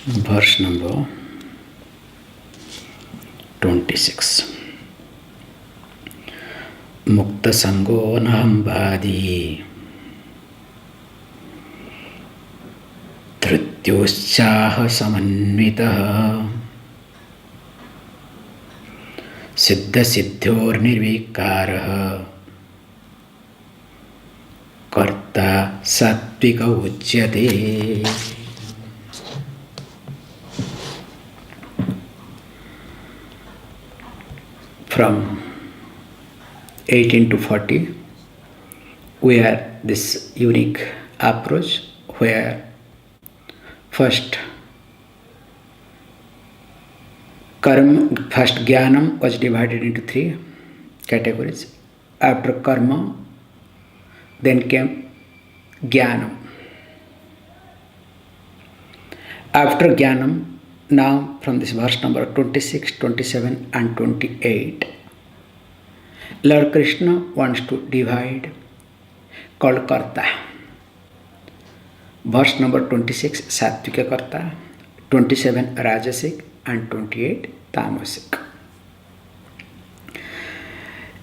Verse number 26. Mukta sango nahambadi धृत्योच्चाह समन्वितः सिद्ध सिद्ध्योर्निर्विकारः कर्ता सात्विक उच्यते. From 18 to 40, we had this unique approach where first jnanam was divided into three categories. After karma, then came jnanam. After jnanam, now from this verse number 26, 27 and 28, Lord Krishna wants to divide called Karta. Verse number 26, Satvic Karta, 27, Rajasic and 28, Tamasic.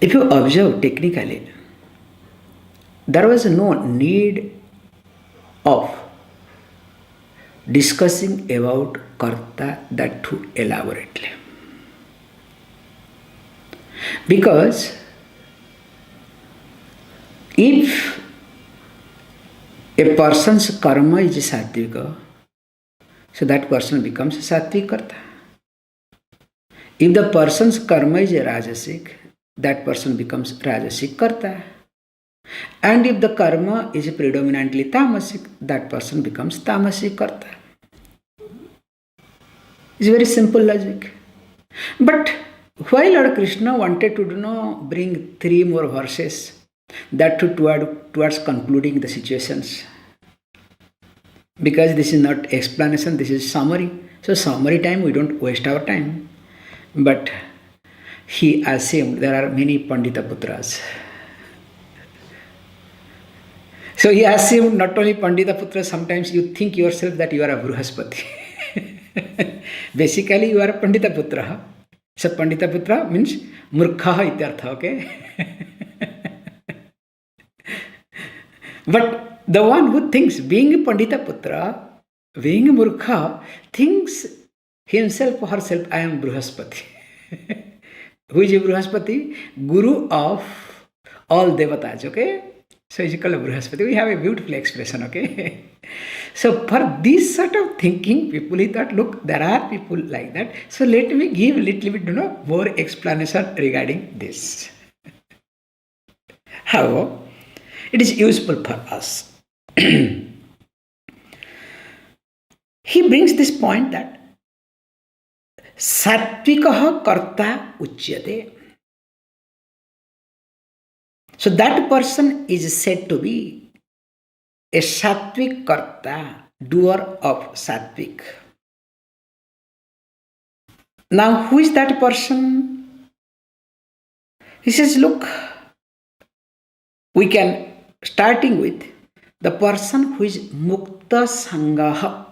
If you observe technically, there was no need of discussing about Karta that too elaborately. Because if a person's karma is sattvika, so that person becomes Satvic Karta. If the person's karma is rajasic, that person becomes Rajasic Karta. And if the karma is predominantly tamasic, that person becomes Tamasic Karta. It's very simple logic. But why Lord Krishna wanted to bring three more verses that towards concluding the situations? Because this is not explanation, this is summary. So summary time, we don't waste our time. But he assumed there are many Pandita Putras. So he assumed not only Pandita Putras, sometimes you think yourself that you are a Bruhaspati. Basically you are a Pandita Putra. So Pandita Putra means Murkha ityartha, okay? But the one who thinks being a Pandita Putra, being a Murkha, thinks himself or herself, I am Bruhaspati. Who is a Bruhaspati? Guru of all Devatas, okay? So it's called a Bruhaspati. We have a beautiful expression, okay? So for this sort of thinking, people, he thought, look, there are people like that. So let me give a little bit, more explanation regarding this. However, it is useful for us. He brings this point that Satvikah Karta Uchyate. So that person is said to be a Satvic Karta, doer of Satvic. Now, who is that person? He says, look, we can, starting with the person who is Mukta Sangaha.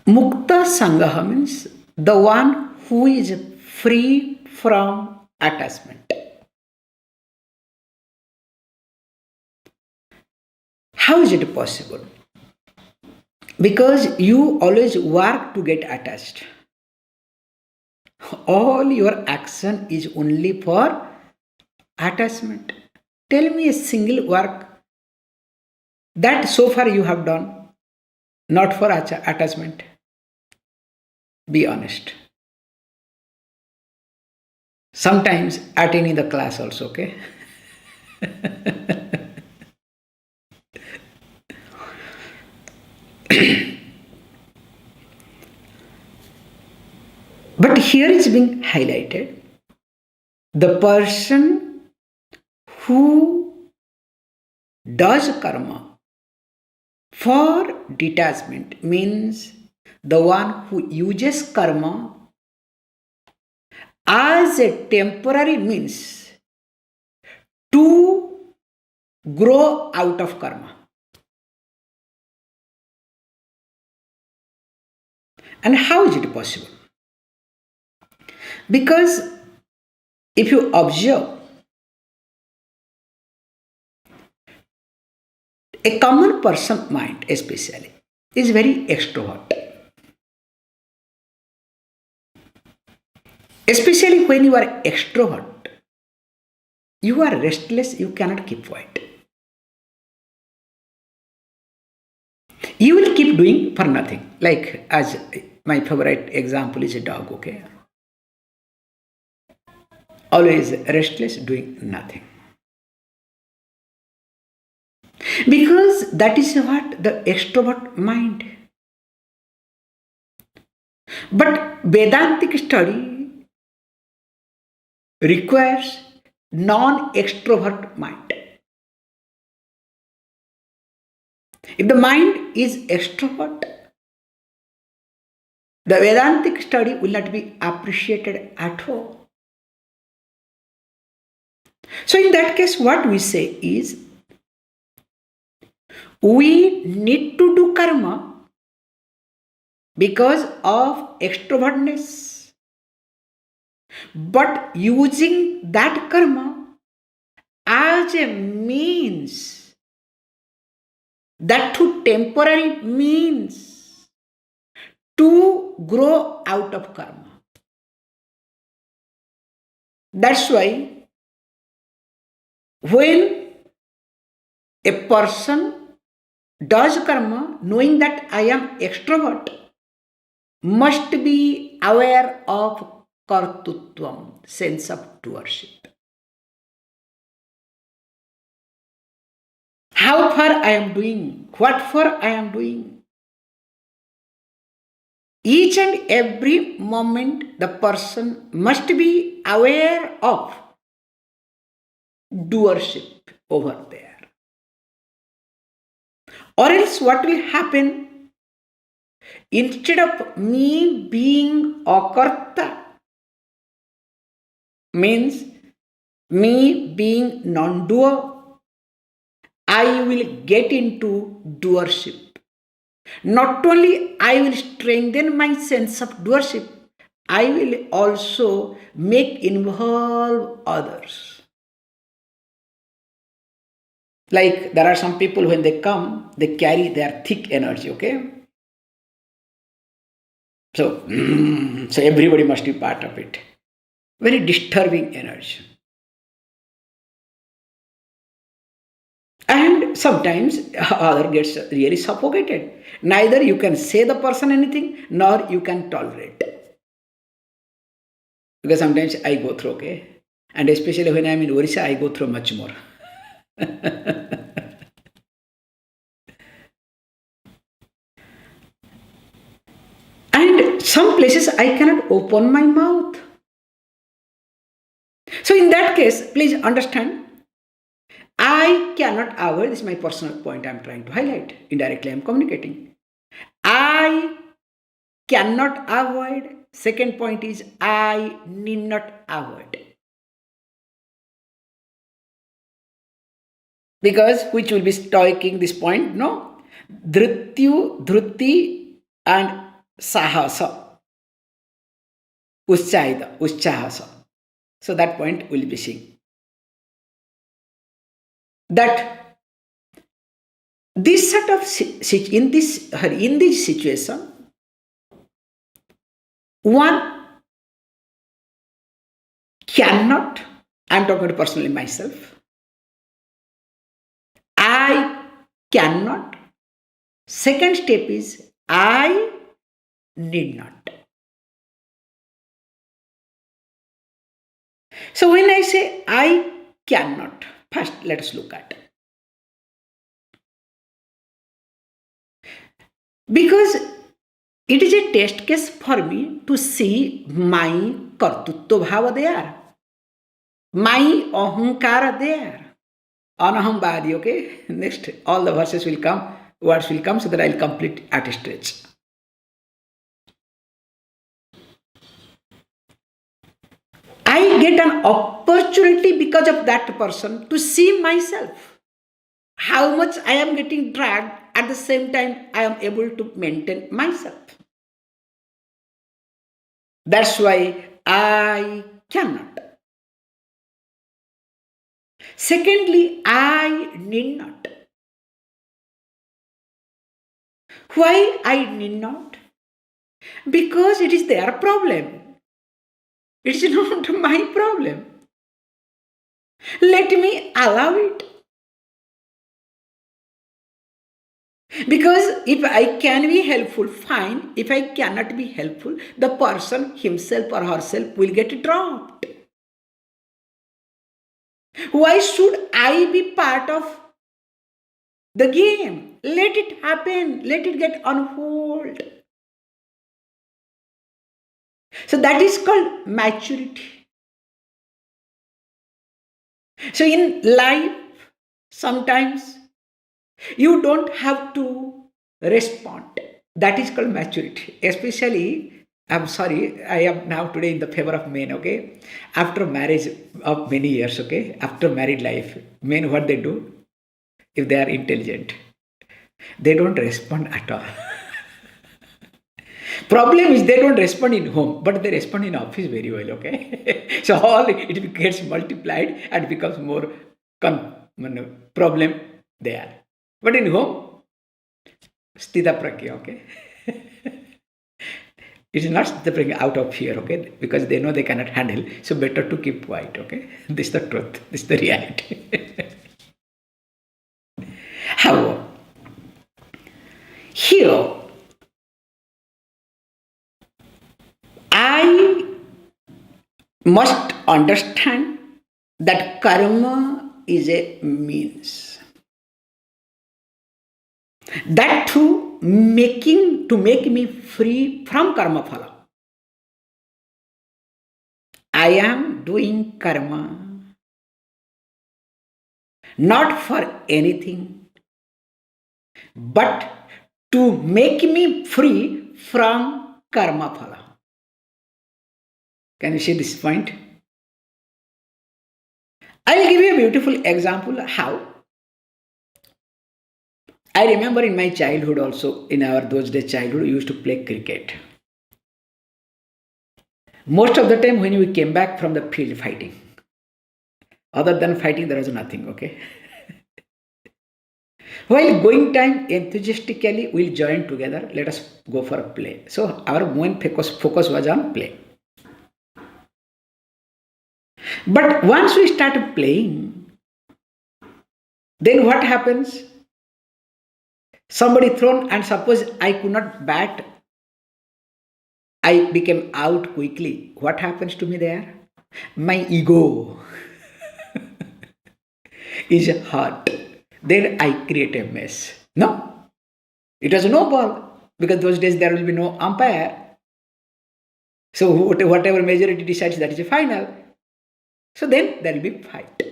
Mukta Sangaha means the one who is free from attachment. How is it possible? Because you always work to get attached. All your action is only for attachment. Tell me a single work that so far you have done, not for attachment. Be honest. Sometimes attending the class also, okay? But here is being highlighted the person who does karma for detachment, means the one who uses karma as a temporary means to grow out of karma. And how is it possible? Because if you observe, a common person mind especially is very extrovert. Especially when you are extrovert, you are restless, you cannot keep quiet. You will keep doing for nothing. Like, as my favorite example is a dog, okay? Always restless, doing nothing. Because that is what the extrovert mind. But Vedantic study requires non-extrovert mind. If the mind is extrovert, the Vedantic study will not be appreciated at all. So in that case, what we say is, we need to do karma because of extrovertness, but using that karma as a means, that too temporary means, to grow out of karma. That's why when a person does karma knowing that I am extrovert, must be aware of kartutvam, sense of doership. How far I am doing, what for I am doing. Each and every moment the person must be aware of doership over there. Or else what will happen? Instead of me being akarta, means me being non-doer, I will get into doership. Not only I will strengthen my sense of doership, I will also make involve others. Like there are some people when they come, they carry their thick energy, okay? So, so everybody must be part of it. Very disturbing energy. And sometimes other gets really suffocated. Neither you can say the person anything, nor you can tolerate. Because sometimes I go through, okay? And especially when I am in Orissa, I go through much more. And some places I cannot open my mouth. So in that case, please understand, I cannot avoid, this is my personal point I am trying to highlight. Indirectly I am communicating. I cannot avoid. Second point is, I need not avoid. Because which will be stoiking this point, no? Dhrityu, dhruti and sahasa. Uschahasa. So that point will be seen. That this sort of in this situation, one cannot, I am talking personally myself, I cannot. Second step is, I need not. So when I say I cannot, first let us look at. Because it is a test case for me to see my kartutva bhava there, my ahankara there. Anahambadi, okay? Next, all the verses will come, words will come, so that I will complete at a stretch. I get an opportunity because of that person to see myself. How much I am getting dragged, at the same time I am able to maintain myself. That's why I cannot. Secondly, I need not. Why I need not? Because it is their problem. It is not my problem. Let me allow it. Because if I can be helpful, fine. If I cannot be helpful, the person himself or herself will get dropped. Why should I be part of the game? Let it happen. Let it get unfold. So that is called maturity. So in life, sometimes you don't have to respond. That is called maturity. Especially, I'm sorry, I am now today in the favor of men, okay? After marriage of many years, okay? After married life, men, what they do? If they are intelligent, they don't respond at all. Problem is they don't respond in home, but they respond in office very well, okay? So all it gets multiplied and becomes more problem there. But in home, sthita pragya, okay? It is not sthita pragya out of fear, okay? Because they know they cannot handle, so better to keep quiet, okay? This is the truth, this is the reality. However, here, I must understand that karma is a means. That to make me free from karma phala. I am doing karma not for anything, but to make me free from karma phala. Can you see this point? I will give you a beautiful example how. I remember in my childhood also, in our those days childhood, we used to play cricket. Most of the time when we came back from the field fighting, other than fighting, there was nothing, okay? While going time, enthusiastically, we'll join together, let us go for a play. So our main focus was on play. But once we started playing, then what happens? Somebody thrown, and suppose I could not bat, I became out quickly. What happens to me there? My ego is hurt. Then I create a mess. No, it was no ball because those days there will be no umpire. So whatever majority decides, that is a final. So then there will be fight.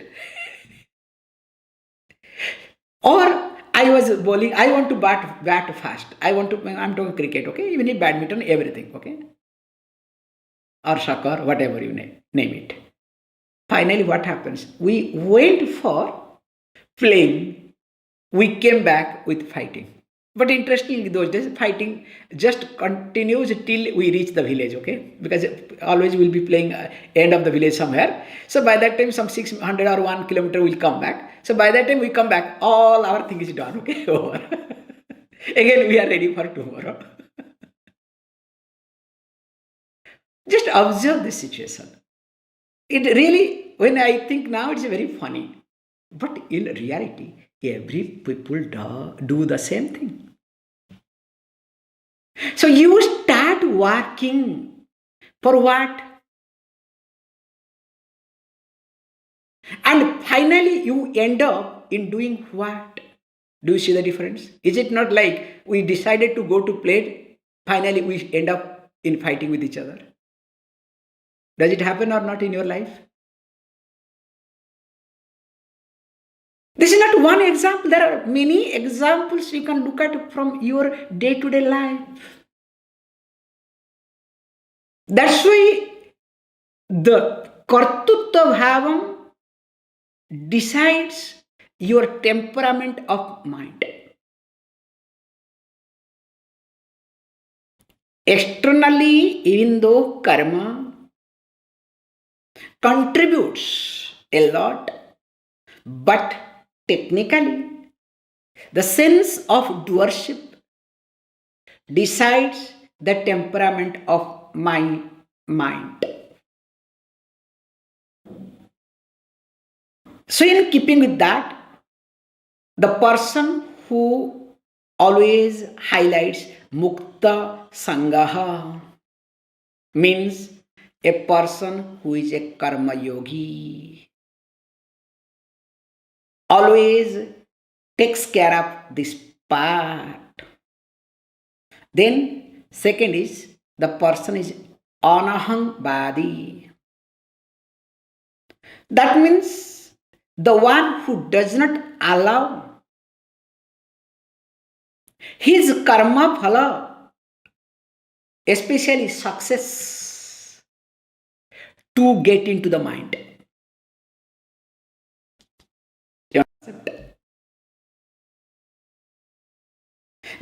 Or I was bowling, I want to bat fast. I'm talking cricket, okay? Even in badminton, everything, okay? Or soccer, whatever you name it. Finally, what happens? We went for playing. We came back with fighting. But interestingly, those days, fighting just continues till we reach the village, okay? Because always we'll be playing end of the village somewhere. So by that time, some 600 or 1 kilometer will come back. So by that time we come back, all our thing is done, okay? Over. Again, we are ready for tomorrow. Just observe this situation. It really, when I think now, it's very funny. But in reality, every people do the same thing. So you start working for what? And finally you end up in doing what? Do you see the difference? Is it not like we decided to go to play, finally we end up in fighting with each other? Does it happen or not in your life? This is not one example. There are many examples you can look at from your day-to-day life. That's why the kartutva bhavam decides your temperament of mind. Externally, even though karma contributes a lot, but technically, the sense of doership decides the temperament of my mind. So, in keeping with that, the person who always highlights Mukta Sangaha means a person who is a karma yogi. Always takes care of this part. Then, second is the person is anaham badi. That means the one who does not allow his karma phala, especially success, to get into the mind.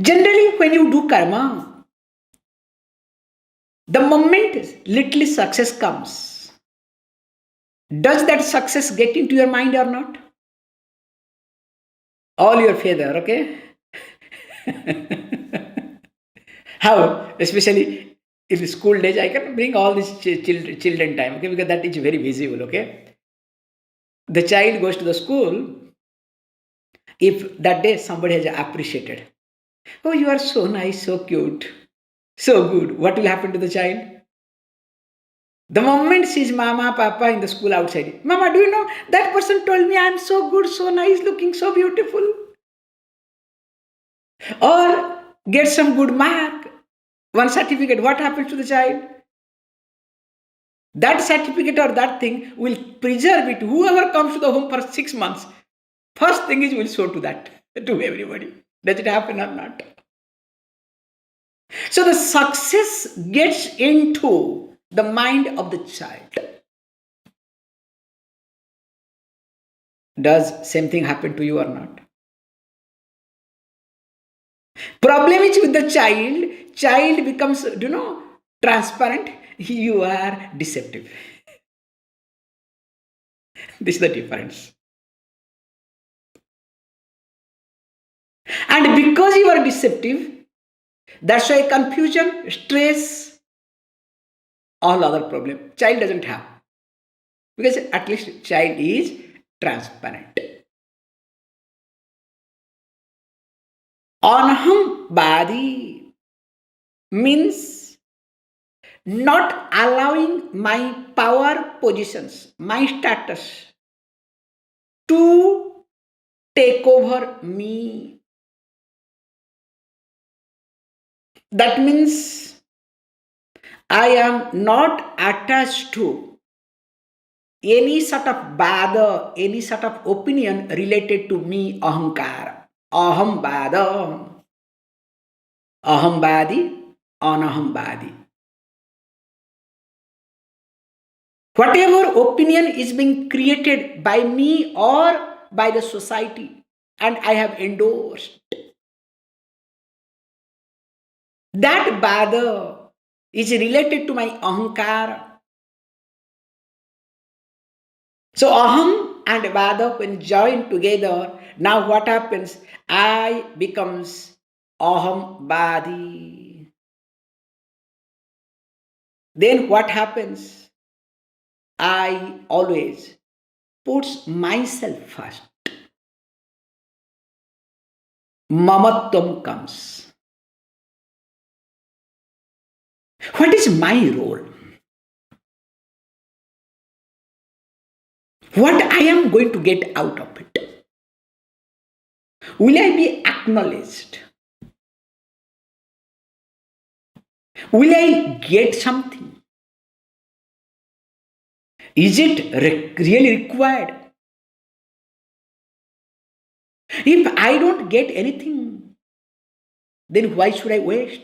Generally, when you do karma, the moment little success comes, does that success get into your mind or not? All your feather, okay? How? Especially in school days, I can bring all this children time, okay? Because that is very visible, okay? The child goes to the school. If that day somebody has appreciated, oh, you are so nice, so cute, so good, what will happen to the child? The moment sees mama, papa in the school outside, mama, do you know that person told me I'm so good, so nice looking, so beautiful? Or get some good mark, one certificate, what happens to the child? That certificate or that thing will preserve it. Whoever comes to the home for 6 months, first thing is will show to that, to everybody. Does it happen or not? So the success gets into the mind of the child. Does same thing happen to you or not? Problem is with the child. Child becomes, transparent. You are deceptive. This is the difference. And because you are deceptive, that's why confusion, stress, all other problem. Child doesn't have. Because at least child is transparent. Anham badi means not allowing my power positions, my status to take over me. That means I am not attached to any sort of bada, any sort of opinion related to me, ahankara. Aham bada, aham badi, anaham badi. Whatever opinion is being created by me or by the society, and I have endorsed, that bada is related to my ahankara. So aham and bada when joined together, now what happens? I becomes aham badi. Then what happens? I always puts myself first. Mamatvam comes. What is my role? What I am going to get out of it? Will I be acknowledged? Will I get something? Is it really required? If I don't get anything, then why should I waste?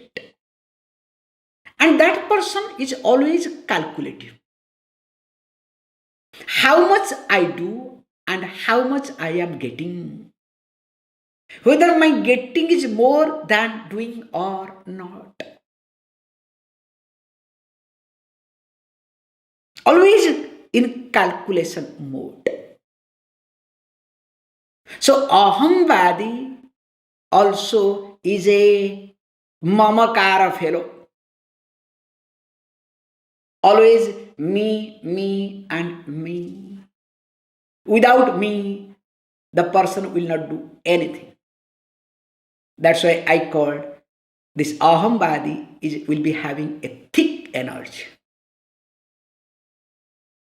And that person is always calculative. How much I do and how much I am getting. Whether my getting is more than doing or not. always in calculation mode. So ahambadi also is a mamakara fellow. Always me, and me. Without me, the person will not do anything. That's why I called this ahambadi will be having a thick energy.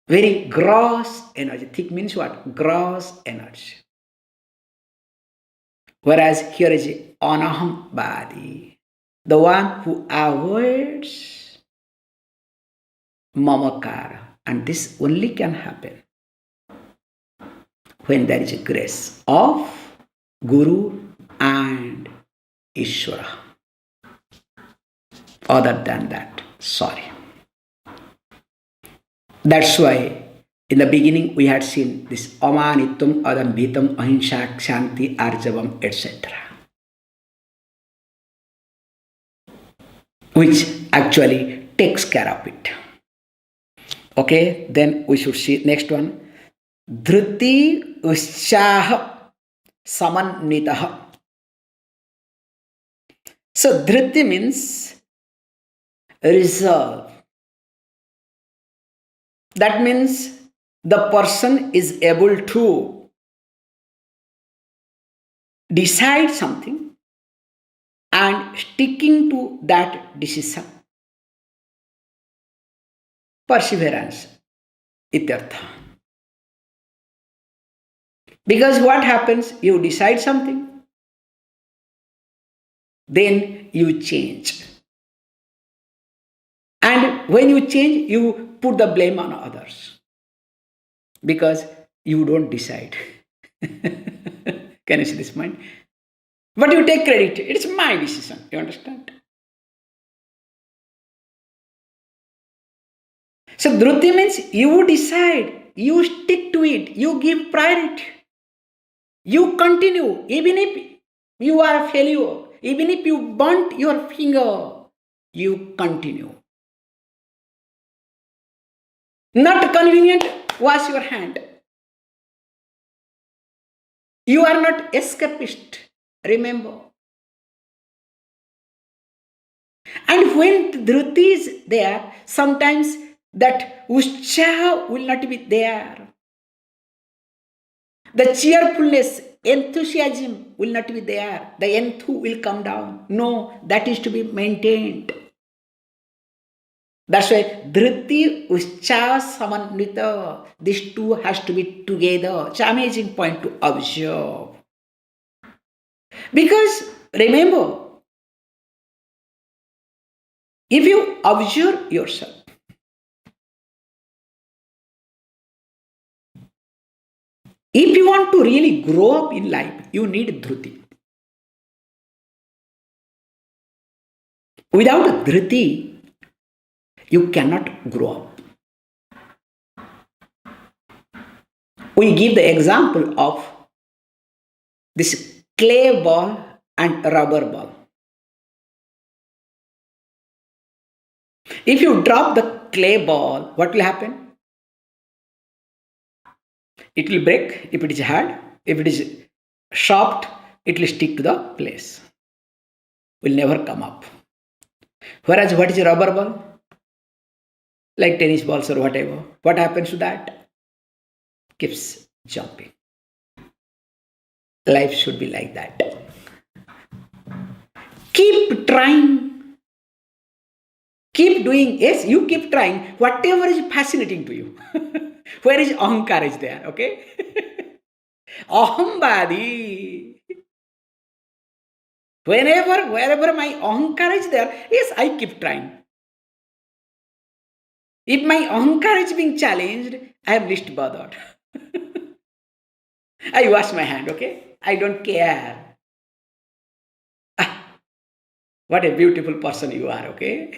Very gross energy. Thick means what? Gross energy. Whereas here is anahambadi, the one who avoids mamakara. And this only can happen when there is a grace of Guru and Ishvara. Other than that, sorry. That's why in the beginning we had seen this amanitum, adambhitam, ahimsa, kshanti, arjavam, etc. Which actually takes care of it. Okay, then we should see next one. Dhruti ushah samannitah. So dhruti means resolve. That means the person is able to decide something and sticking to that decision. Perseverance. Ityartha. Because what happens? You decide something, then you change. And when you change, you put the blame on others. Because you don't decide. Can you see this mind? But you take credit. It's my decision. You understand? So dhruti means you decide, you stick to it, you give priority, you continue, even if you are a failure, even if you burnt your finger, you continue. Not convenient, wash your hand. You are not escapist, remember. And when dhruti is there, sometimes that ushah will not be there. The cheerfulness, enthusiasm will not be there. The enthu will come down. No, that is to be maintained. That's why dhruti, ushah, samannita, these two has to be together. It's an amazing point to observe. Because remember, if you observe yourself, if you want to really grow up in life, you need dhruti. Without dhruti, you cannot grow up. We give the example of this clay ball and rubber ball. If you drop the clay ball, what will happen? It will break if it is hard. If it is sharp, it will stick to the place. Will never come up. Whereas what is a rubber ball? Like tennis balls or whatever. What happens to that? Keeps jumping. Life should be like that. Keep trying. Keep doing. Yes, you keep trying. Whatever is fascinating to you. Where is ahankar is there, okay? Ahambadi. Wherever my ahankar is there, yes, I keep trying. If my ahankar is being challenged, I am least bothered. I wash my hand, okay? I don't care. What a beautiful person you are, okay?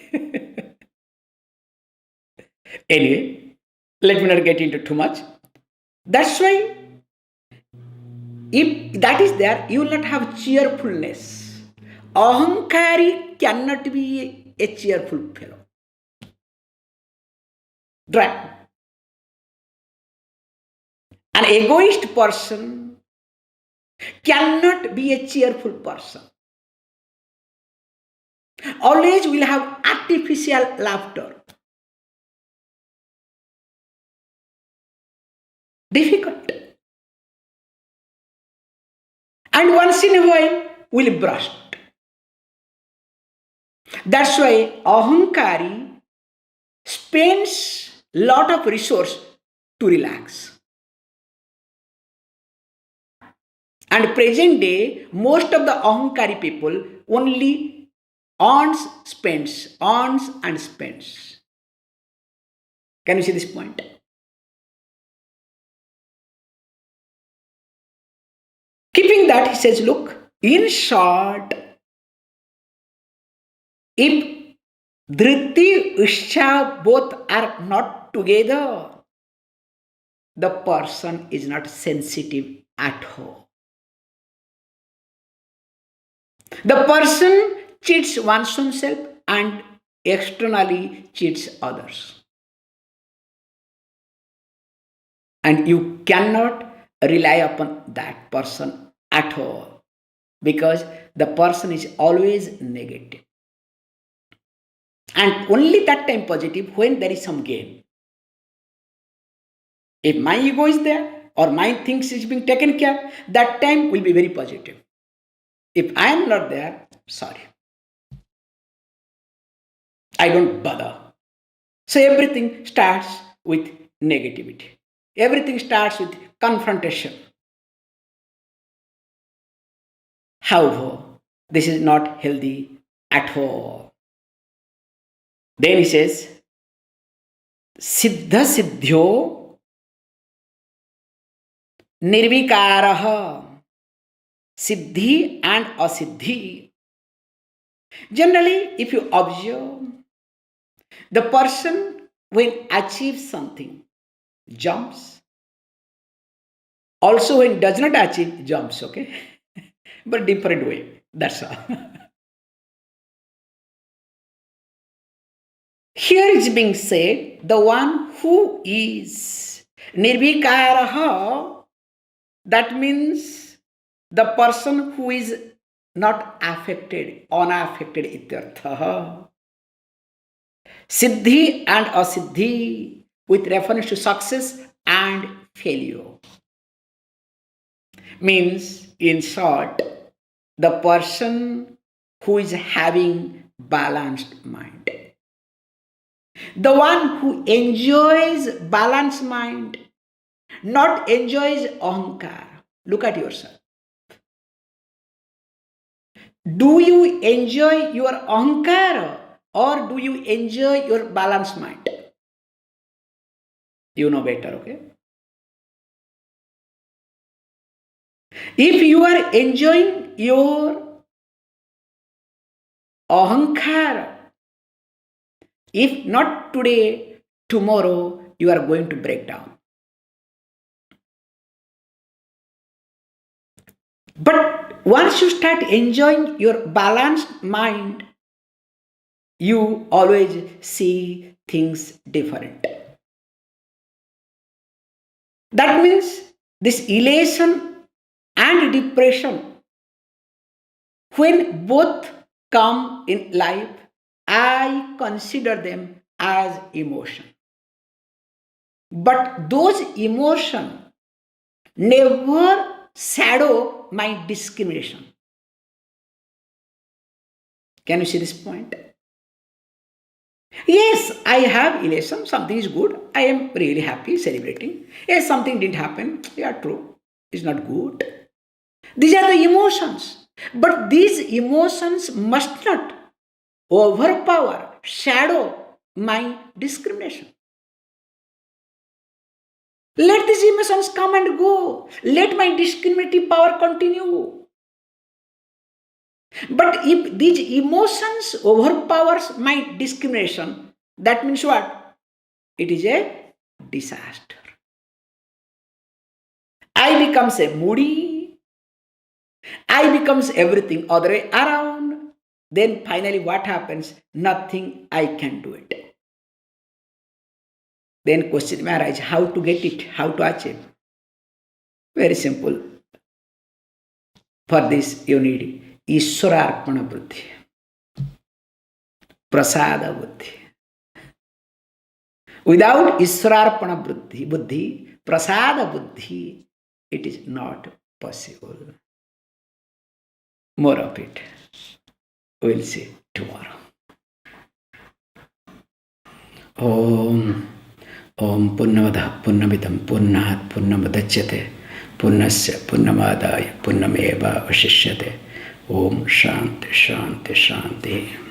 Anyway, let me not get into too much. That's why, if that is there, you will not have cheerfulness. Ahankari cannot be a cheerful fellow. Right? An egoist person cannot be a cheerful person. Always will have artificial laughter. Difficult. And once in a while will burst. That's why ahankari spends lot of resource to relax. And present day, most of the ahankari people only earns, and spends. Can you see this point? Keeping that, he says, look, in short, if Dhriti, Isha both are not together, the person is not sensitive at all. The person cheats one's own self and externally cheats others. And you cannot rely upon that person at all because the person is always negative. And only that time positive when there is some gain. If my ego is there or my things is being taken care, that time will be very positive. If I am not there, sorry. I don't bother. So everything starts with negativity. Everything starts with confrontation. However, this is not healthy at all. Then he says, Siddha Siddhyo Nirvikaraha. Siddhi and Asiddhi. Generally, if you observe, the person when achieves something jumps. Also when does not achieve jumps, okay? But different way. That's all. Here is being said, the one who is nirvikaraha, that means the person who is not affected, unaffected ityartha. Siddhi and asiddhi with reference to success and failure. Means, in short, the person who is having balanced mind. The one who enjoys balanced mind, not enjoys ahankar. Look at yourself. Do you enjoy your ahankar or do you enjoy your balanced mind? You know better, okay? If you are enjoying your ahankar, if not today, tomorrow you are going to break down. But once you start enjoying your balanced mind, you always see things different. That means this elation and depression, when both come in life, I consider them as emotion. But those emotions never shadow my discrimination. Can you see this point? Yes, I have elation, something is good, I am really happy, celebrating. Yes, something didn't happen, yeah, true, it's not good. These are the emotions. But these emotions must not overpower, shadow my discrimination. Let these emotions come and go. Let my discriminative power continue. But if these emotions overpowers my discrimination, that means what? It is a disaster. I becomes a moody. I becomes everything other way around. Then finally what happens? Nothing I can do it. Then question may arise, how to get it, how to achieve. Very simple. For this, you need Ishwararpana buddhi, prasada buddhi. Without Ishwararpana buddhi, prasada buddhi, it is not possible. More of it we'll see tomorrow. Om Purnamada Purnamidam Purnat Purnamadachyate Purnasya Purnamadaya Purnameva Vashishyate. Om Shanti Shanti Shanti.